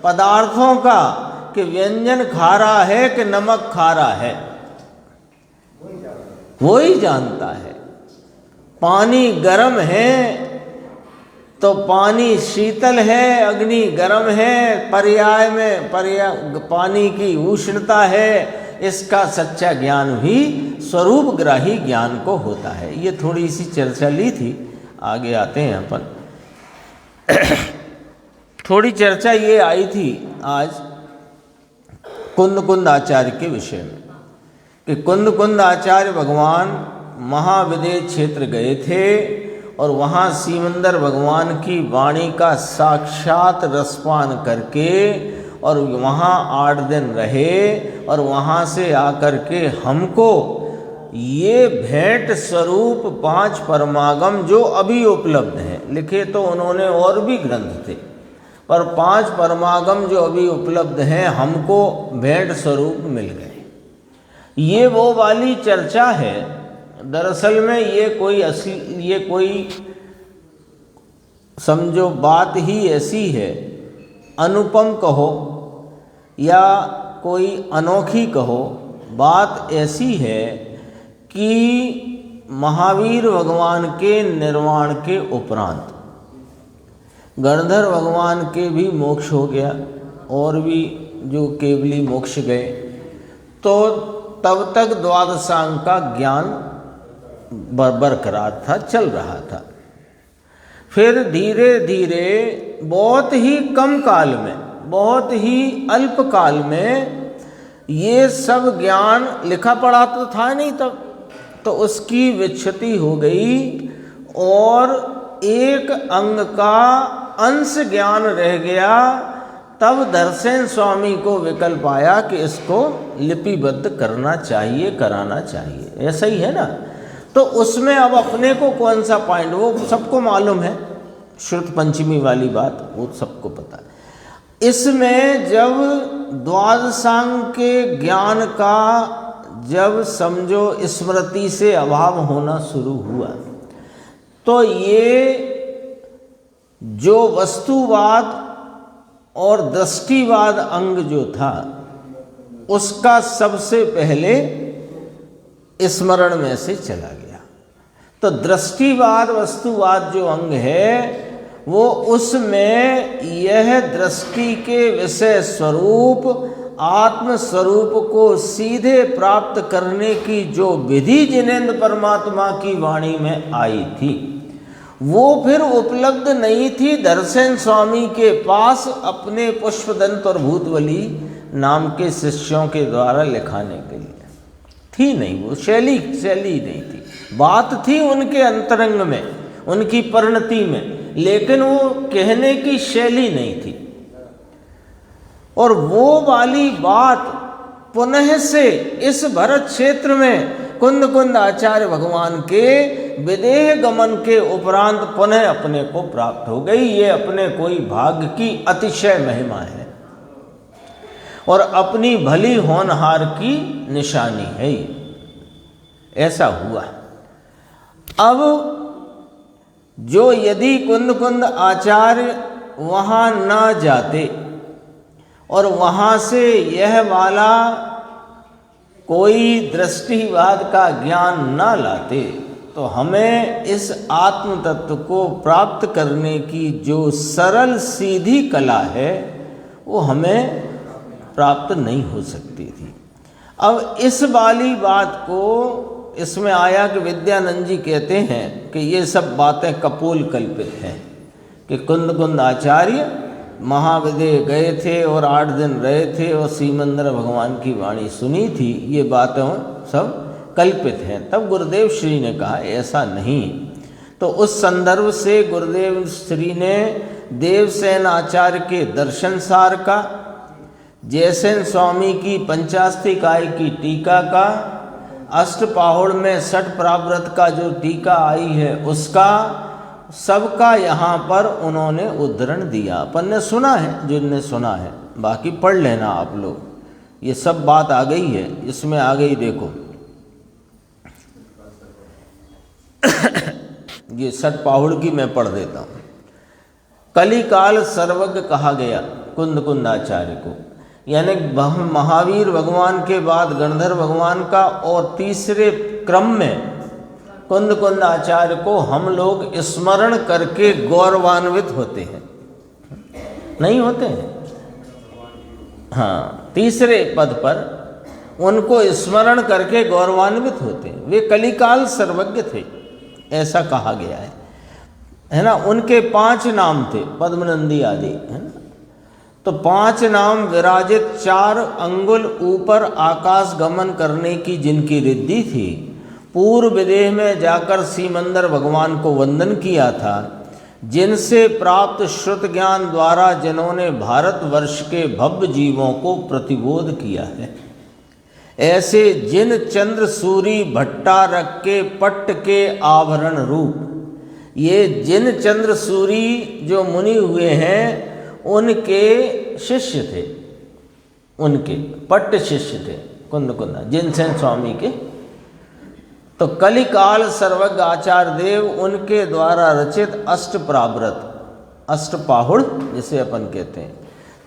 पदार्थों का कि व्यंजन खारा है कि नमक खारा है, वो ही जानता है। पानी गर्म है तो पानी शीतल है, अग्नि गर्म है, पर्याय में पानी की उष्णता है, इसका सच्चा ज्ञान भी स्वरूप ग्राही ज्ञान को होता है। ये थोड़ी सी चर्चा ली थी, आगे आते हैं अपन। थोड़ी चर्चा ये आई थी आज कुंद आचार्य के विषय में कि कुंद आचार्य भगवान महाविदेह क्षेत्र गए थे और वहाँ सीमंदर भगवान की वाणी का साक्षात रसपान करके और वहाँ 8 दिन रहे और वहाँ से आकर के हमको ये भेंट स्वरूप 5 परमागम जो अभी उपलब्ध हैं, लिखे तो उन्होंने और भी ग्रंथ थे, पर 5 परमागम जो अभी उपलब्ध हैं हमको भेंट स्वरूप मिल गए। ये वो वाली चर्चा है। दरअसल में ये कोई समझो बात ही ऐसी है, अनुपम कहो या कोई अनोखी कहो, बात ऐसी है कि महावीर भगवान के निर्वाण के उपरांत गणधर भगवान के भी मोक्ष हो गया और भी जो केवली मोक्ष गए, तो तब तक द्वादशांग का ज्ञान बरकरार था, चल रहा था। फिर धीरे धीरे बहुत ही कम काल में, बहुत ही अल्प काल में ये सब ज्ञान लिखा पढ़ा तो था नहीं तब, तो उसकी विच्छति हो गई और एक अंग का अंश ज्ञान रह गया। तब दर्शन स्वामी को विकल्प आया कि इसको लिपिबद्ध करना चाहिए, कराना चाहिए, ऐसा ही है ना। तो उसमें अब अपने को कौन सा पॉइंट, वो सबको मालूम है, श्रुत पंचमी वाली बात वो सबको पता है। इसमें जब द्वादशांग के ज्ञान का जब समझो स्मृति से अभाव होना शुरू हुआ, तो ये जो वस्तुवाद और दृष्टिवाद अंग जो था उसका सबसे पहले स्मरण में से चला गया। तो दृष्टिवाद वस्तुवाद जो अंग है वो उसमें यह दृष्टि के विषय स्वरूप आत्म स्वरूप को सीधे प्राप्त करने की जो विधि जिनेन्द्र परमात्मा की वाणी में आई थी, वो फिर उपलब्ध नहीं थी दर्शन स्वामी के पास अपने पुष्पदंत और भूतवली नाम के शिष्यों के द्वारा लिखाने के लिए। थी नहीं, वो शैली नहीं थी, बात थी उनके अंतरंग में, उनकी परिणति में, लेकिन वो कहने की शैली नहीं थी। और वो वाली बात पुनः से इस भरत क्षेत्र में कुंद आचार्य भगवान के विदेह गमन के उपरांत पुनः अपने को प्राप्त हो गई। ये अपने कोई भाग्य की अतिशय महिमा है और अपनी भली होनहार की निशानी है। ऐसा हुआ। अब जो यदि कुंद आचार्य वहाँ ना जाते और वहाँ से यह वाला कोई दृष्टिवाद का ज्ञान ना लाते, तो हमें इस आत्म तत्व को प्राप्त करने की जो सरल सीधी कला है वो हमें प्राप्त नहीं हो सकती थी। अब इस वाली बात को इसमें आया कि विद्यानंद जी कहते हैं कि ये सब बातें कपोल कल्पित हैं कि कुंद आचार्य महाविदेह गए थे और 8 दिन रहे थे और सीमंदर भगवान की वाणी सुनी थी, ये बातें सब कल्पित हैं। तब गुरुदेव श्री ने कहा ऐसा नहीं। तो उस संदर्भ से गुरुदेव श्री ने देवसेन आचार्य के दर्शन सार का, जयसेन स्वामी की पंचास्तिकाय की टीका का, अष्टपाहुड़ में 60 प्राव्रत का जो टीका आई है उसका, सबका यहाँ पर उन्होंने उद्धरण दिया। अपन ने सुना है, जिनने सुना है, बाकी पढ़ लेना आप लोग, ये सब बात आ गई है इसमें, आ गई देखो। ये षटपाहुड़ की मैं पढ़ देता हूँ। कलिकाल सर्वज्ञ कहा गया कुंद कुंदाचार्य को, यानी महावीर भगवान के बाद गणधर भगवान का, और तीसरे क्रम में कुंद कुंदाचार्य को हम लोग स्मरण करके गौरवान्वित होते हैं, नहीं होते हैं? हाँ, तीसरे पद पर उनको स्मरण करके गौरवान्वित होते हैं। वे कलिकाल सर्वज्ञ थे, ऐसा कहा गया है ना। उनके 5 नाम थे, पद्मनंदी आदि, है ना। तो 5 नाम विराजित, 4 अंगुल ऊपर आकाश गमन करने की जिनकी रिद्धि थी, पूर्व विदेह में जाकर सीमंदर भगवान को वंदन किया था, जिनसे प्राप्त श्रुत ज्ञान द्वारा जिन्होंने भारतवर्ष के भव्य जीवों को प्रतिबोध किया है, ऐसे जिन चंद्र सूरी भट्टारक के पट्ट के आभरण रूप, ये जिन चंद्र सूरी जो मुनि हुए हैं उनके शिष्य थे, उनके पट्ट शिष्य थे कुंद कुंदा, जिनसेन स्वामी के। तो कलिकाल सर्वज्ञ आचार्य देव उनके द्वारा रचित अष्टप्रावृत, अष्टपाहुड़ जिसे अपन कहते हैं।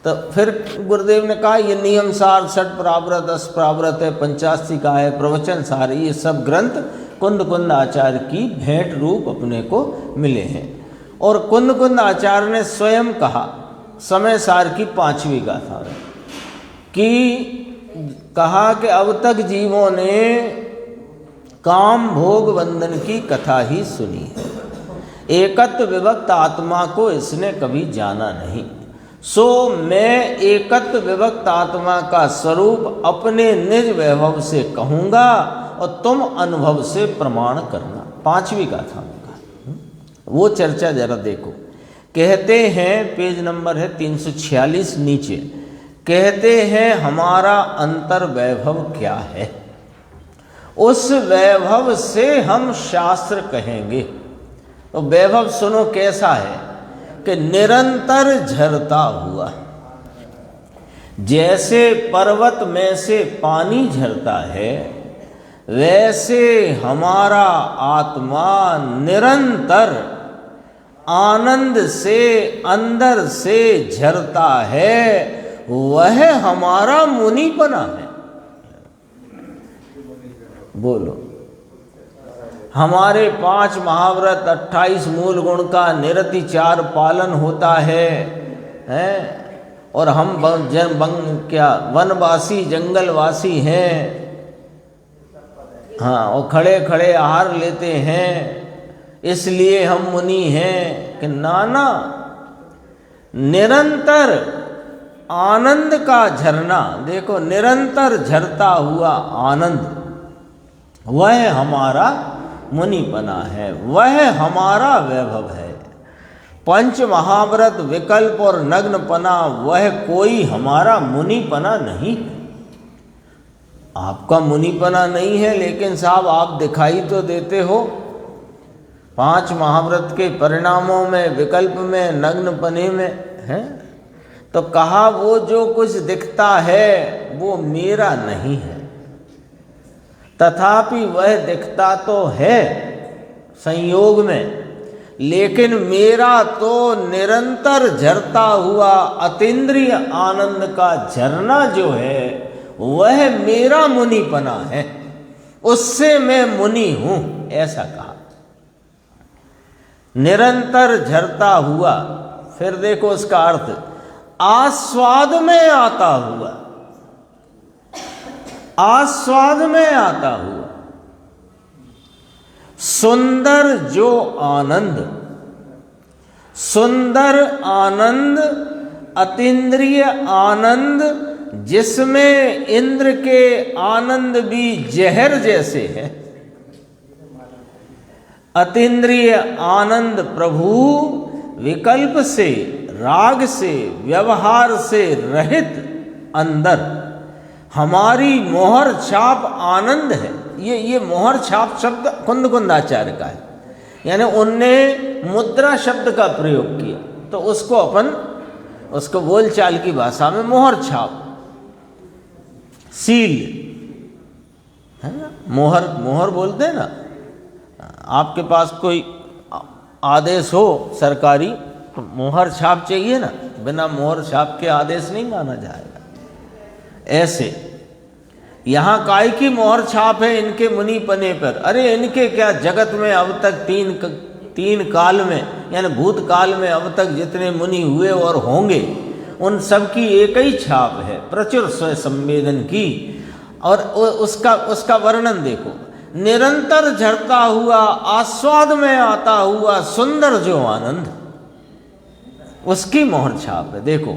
तो फिर गुरुदेव ने कहा ये नियम सार, षटप्रावृत, अष्टप्रावृत है, पंचास्तिका है, प्रवचन सार, ये सब ग्रंथ कुंद कुंद आचार्य की भेंट रूप अपने को मिले हैं। और कुंद कुंद आचार्य ने स्वयं कहा समय सार की 5वीं गाथा में कि कहा कि अब तक जीवों ने काम भोग बंधन की कथा ही सुनी है, एकत्व विभक्त आत्मा को इसने कभी जाना नहीं। सो मैं एकत्व विभक्त आत्मा का स्वरूप अपने निज वैभव से कहूँगा और तुम अनुभव से प्रमाण करना। 5वीं गाथा में कहा, वो चर्चा जरा देखो। कहते हैं, पेज नंबर है 346 नीचे, कहते हैं हमारा अंतर वैभव क्या है, उस वैभव से हम शास्त्र कहेंगे। तो वैभव सुनो कैसा है कि निरंतर झरता हुआ, जैसे पर्वत में से पानी झरता है, वैसे हमारा आत्मा निरंतर आनंद से अंदर से झरता है, वह हमारा मुनिपना है। बोलो, हमारे 5 महाव्रत 28 मूल गुण का निरति 4 पालन होता है, और हम वनवासी जंगलवासी हैं, हाँ, और खड़े खड़े आहार लेते हैं, इसलिए हम मुनि हैं कि नाना निरंतर आनंद का झरना, देखो निरंतर झरता हुआ आनंद, वह हमारा मुनिपना है, वह हमारा वैभव है। 5 महाव्रत विकल्प और नग्नपना वह कोई हमारा मुनिपना नहीं है। आपका मुनिपना नहीं है, लेकिन साहब आप दिखाई तो देते हो। 5 महाव्रत के परिणामों में, विकल्प में, नग्नपने में है। तो कहा वो जो कुछ दिखता है वो मेरा नहीं है, तथापि वह दिखता तो है संयोग में, लेकिन मेरा तो निरंतर झरता हुआ अतीन्द्रिय आनंद का झरना जो है वह मेरा मुनिपना है, उससे मैं मुनि हूं, ऐसा कहा। निरंतर झरता हुआ, फिर देखो उसका अर्थ, आस्वाद में आता हुआ, आस्वाद में आता हुआ, सुंदर जो आनंद, सुंदर आनंद, अतीन्द्रिय आनंद, जिसमें इंद्र के आनंद भी जहर जैसे है। अतीन्द्रिय आनंद प्रभु विकल्प से, राग से, व्यवहार से रहित अंदर हमारी मोहर छाप आनंद है। ये मोहर छाप शब्द कुंद कुंदाचार्य का है यानी उनने मुद्रा शब्द का प्रयोग किया, तो उसको अपन उसको बोलचाल की भाषा में मोहर छाप, सील है ना, मोहर मोहर बोलते हैं ना। आपके पास कोई आदेश हो सरकारी तो मोहर छाप चाहिए ना, बिना मोहर छाप के आदेश नहीं माना जाएगा। ऐसे यहाँ काय की मोहर छाप है इनके मुनि पने पर? अरे इनके क्या, जगत में अब तक तीन काल में यानी भूतकाल में अब तक जितने मुनि हुए और होंगे उन सब की एक ही छाप है, प्रचुर स्वयं संवेदन की। और उसका वर्णन देखो, निरंतर झरता हुआ आस्वाद में आता हुआ सुंदर जो आनंद, उसकी मोहर छाप है। देखो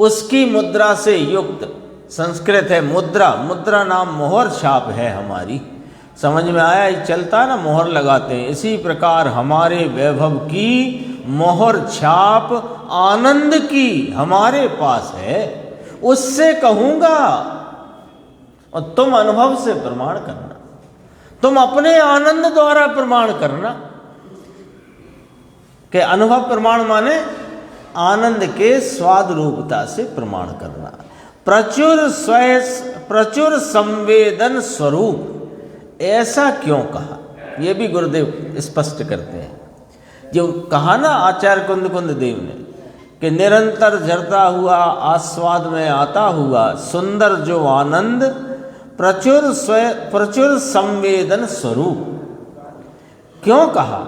उसकी मुद्रा से युक्त, संस्कृत है मुद्रा, मुद्रा नाम मोहर छाप है हमारी। समझ में आया? ये चलता है ना, मोहर लगाते हैं। इसी प्रकार हमारे वैभव की मोहर छाप आनंद की हमारे पास है, उससे कहूंगा और तुम अनुभव से प्रमाण करना, तुम अपने आनंद द्वारा प्रमाण करना। कि अनुभव प्रमाण माने आनंद के स्वाद रूपता से प्रमाण करना। प्रचुर संवेदन स्वरूप, ऐसा क्यों कहा, ये भी गुरुदेव स्पष्ट करते हैं। जो कहा ना आचार्य कुंद देव ने कि निरंतर झरता हुआ आस्वाद में आता हुआ सुंदर जो आनंद, प्रचुर संवेदन स्वरूप, क्यों कहा?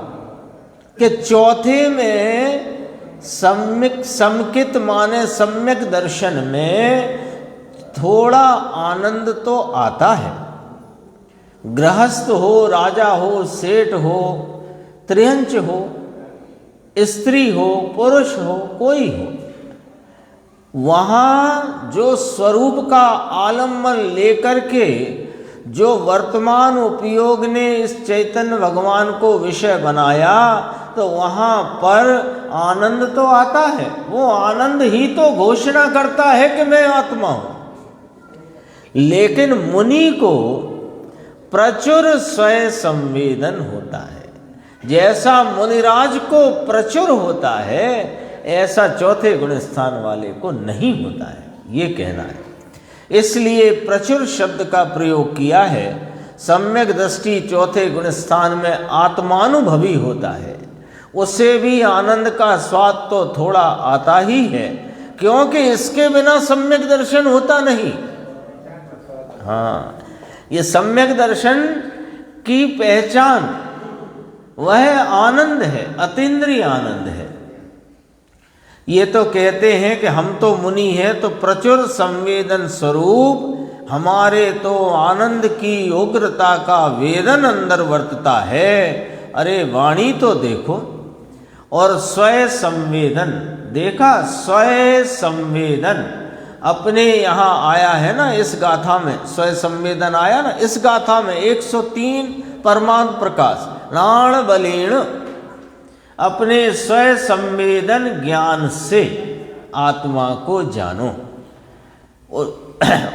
कि चौथे में समिकित माने सम्यक दर्शन में थोड़ा आनंद तो आता है। गृहस्थ हो, राजा हो, सेठ हो, त्रिहंच हो, स्त्री हो, पुरुष हो, कोई हो, वहाँ जो स्वरूप का आलम्बन लेकर के जो वर्तमान उपयोग ने इस चैतन्य भगवान को विषय बनाया, तो वहाँ पर आनंद तो आता है। वो आनंद ही तो घोषणा करता है कि मैं आत्मा हूँ। लेकिन मुनि को प्रचुर स्वयं संवेदन होता है। जैसा मुनिराज को प्रचुर होता है, ऐसा चौथे गुण स्थान वाले को नहीं होता है, ये कहना है। इसलिए प्रचुर शब्द का प्रयोग किया है। सम्यक दृष्टि चौथे गुण स्थान में आत्मानुभवी होता है, उससे भी आनंद का स्वाद तो थोड़ा आता ही है, क्योंकि इसके बिना सम्यक दर्शन होता नहीं। हाँ, ये सम्यक दर्शन की पहचान वह आनंद है, अतीन्द्रिय आनंद है। ये तो कहते हैं कि हम तो मुनि हैं, तो प्रचुर संवेदन स्वरूप हमारे तो आनंद की उग्रता का वेदन अंदर वर्तता है। अरे वाणी तो देखो, और स्वयं संवेदन देखा, स्वयं संवेदन अपने यहाँ आया है ना, इस गाथा में स्वयं संवेदन आया ना, इस गाथा में 103 परमात्म प्रकाश नाण बलेण, अपने स्वयं संवेदन ज्ञान से आत्मा को जानो।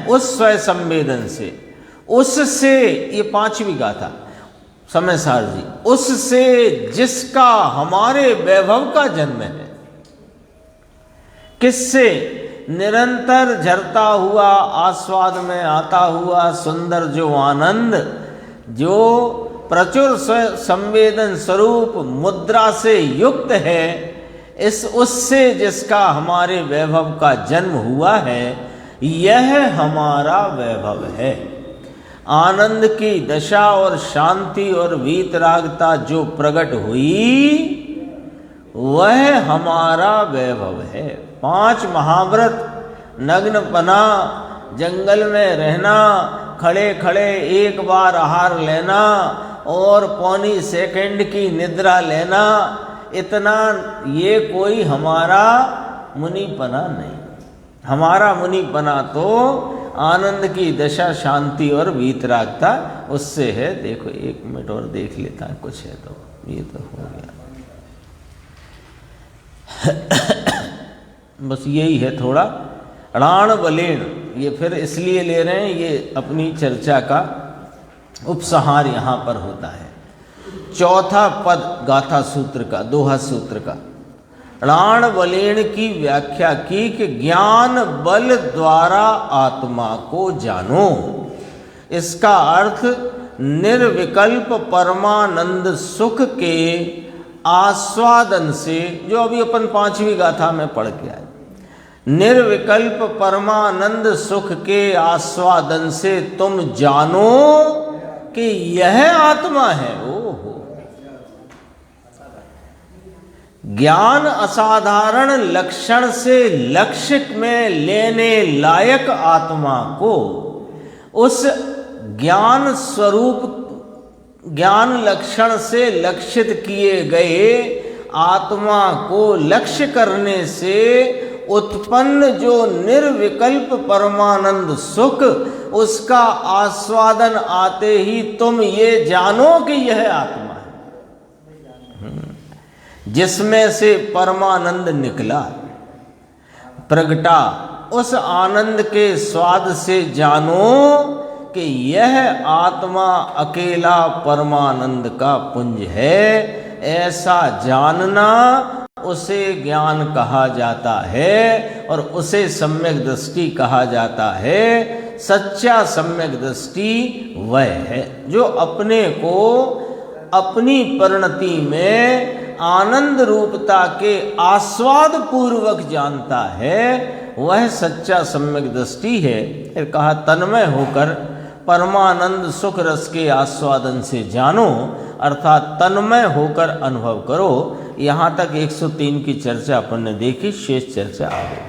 उस स्वयं संवेदन से, उससे, ये पांचवी गाथा समय सार जी, उससे जिसका हमारे वैभव का जन्म है। किससे? निरंतर झरता हुआ आस्वाद में आता हुआ सुंदर जो आनंद, जो प्रचुर संवेदन स्वरूप मुद्रा से युक्त है, उससे जिसका हमारे वैभव का जन्म हुआ है, यह हमारा वैभव है। आनंद की दशा और शांति और वीतरागता जो प्रकट हुई, वह हमारा वैभव है। 5 महाव्रत, नग्नपना, जंगल में रहना, खड़े खड़े एक बार आहार लेना और पौनी सेकंड की निद्रा लेना, इतना ये कोई हमारा मुनिपना नहीं। हमारा मुनिपना तो आनंद की दशा, शांति और वीतरागता उससे है। देखो 1 मिनट और देख लेता है, कुछ है तो ये तो हो गया। बस यही है थोड़ा राण बलेण, ये फिर इसलिए ले रहे हैं, ये अपनी चर्चा का उपसंहार यहाँ पर होता है। चौथा पद गाथा सूत्र का, दोहा सूत्र का, प्राण बलेन की व्याख्या की कि ज्ञान बल द्वारा आत्मा को जानो। इसका अर्थ निर्विकल्प परमानंद सुख के आस्वादन से, जो अभी अपन 5वीं गाथा में पढ़ के आए, निर्विकल्प परमानंद सुख के आस्वादन से तुम जानो कि यह आत्मा है। ओहो, ज्ञान असाधारण लक्षण से लक्ष्य में लेने लायक आत्मा को उस ज्ञान स्वरूप, ज्ञान लक्षण से लक्षित किए गए आत्मा को लक्ष्य करने से उत्पन्न जो निर्विकल्प परमानंद सुख, उसका आस्वादन आते ही तुम ये जानो कि यह आत्मा है, जिसमें से परमानंद निकला प्रगटा। उस आनंद के स्वाद से जानो कि यह आत्मा अकेला परमानंद का पुंज है। ऐसा जानना उसे ज्ञान कहा जाता है और उसे सम्यक दृष्टि कहा जाता है। सच्चा सम्यक दृष्टि वह है जो अपने को अपनी परिणति में आनंद रूपता के आस्वाद पूर्वक जानता है, वह सच्चा सम्यक दृष्टि है। फिर कहा तन्मय होकर परमानंद सुख रस के आस्वादन से जानो, अर्थात तन्मय होकर अनुभव करो। यहाँ तक 103 की चर्चा अपन ने देखी, शेष चर्चा आगे।